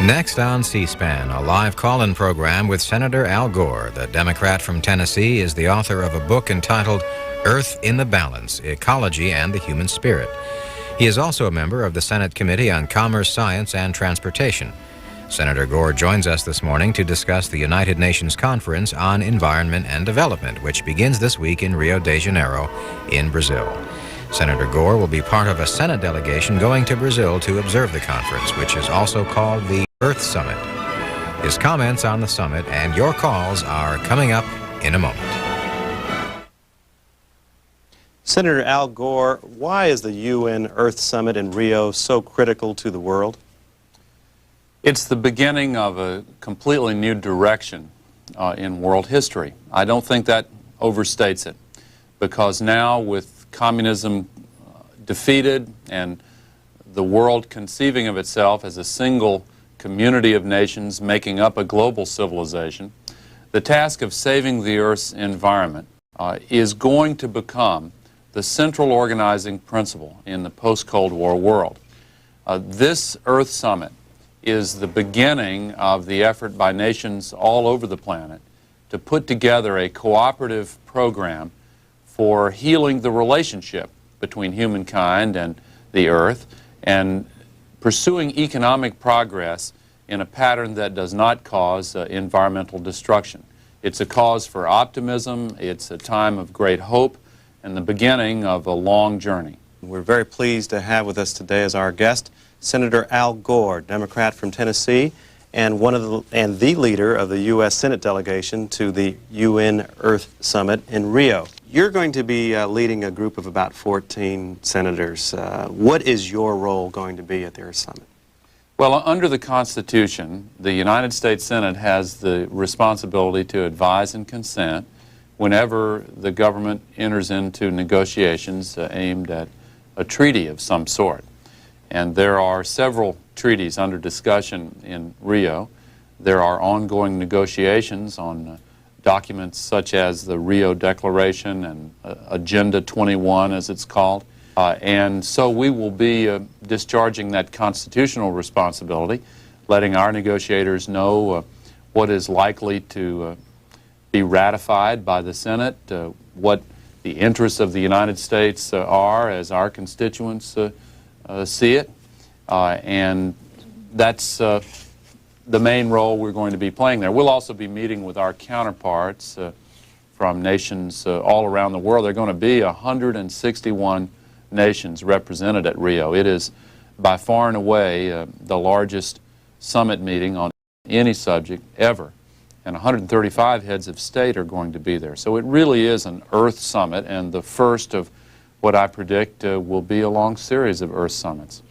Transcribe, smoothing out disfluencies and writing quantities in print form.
Next on C-SPAN, a live call-in program with Senator Al Gore. The Democrat from Tennessee is the author of a book entitled Earth in the Balance, Ecology and the Human Spirit. He is also a member of the Senate Committee on Commerce, Science, and Transportation. Senator Gore joins us this morning to discuss the United Nations Conference on Environment and Development, which begins this week in Rio de Janeiro in Brazil. Senator Gore will be part of a Senate delegation going to Brazil to observe the conference, which is also called the Earth Summit. His comments on the summit and your calls are coming up in a moment. Senator Al Gore, why is the UN Earth Summit in Rio so critical to the world? It's the beginning of a completely new direction in world history. I don't think that overstates it, because now with communism defeated and the world conceiving of itself as a single community of nations making up a global civilization, the task of saving the Earth's environment is going to become the central organizing principle in the post-Cold War world. This Earth Summit is the beginning of the effort by nations all over the planet to put together a cooperative program for healing the relationship between humankind and the Earth and pursuing economic progress in a pattern that does not cause environmental destruction. It's a cause for optimism, it's a time of great hope, and the beginning of a long journey. We're very pleased to have with us today as our guest Senator Al Gore, Democrat from Tennessee, and the leader of the U.S. Senate delegation to the UN Earth Summit in Rio. You're going to be leading a group of about 14 senators. What is your role going to be at the Earth Summit? Well, under the Constitution, the United States Senate has the responsibility to advise and consent whenever the government enters into negotiations aimed at a treaty of some sort. And there are several treaties under discussion in Rio. There are ongoing negotiations on documents such as the Rio Declaration and Agenda 21, as it's called. And so we will be discharging that constitutional responsibility, letting our negotiators know what is likely to be ratified by the Senate, what the interests of the United States are as our constituents see it. And that's the main role we're going to be playing there. We'll also be meeting with our counterparts from nations all around the world. There are going to be 161 nations represented at Rio. It is by far and away the largest summit meeting on any subject ever. And 135 heads of state are going to be there. So it really is an Earth Summit, and the first of what I predict will be a long series of Earth Summits.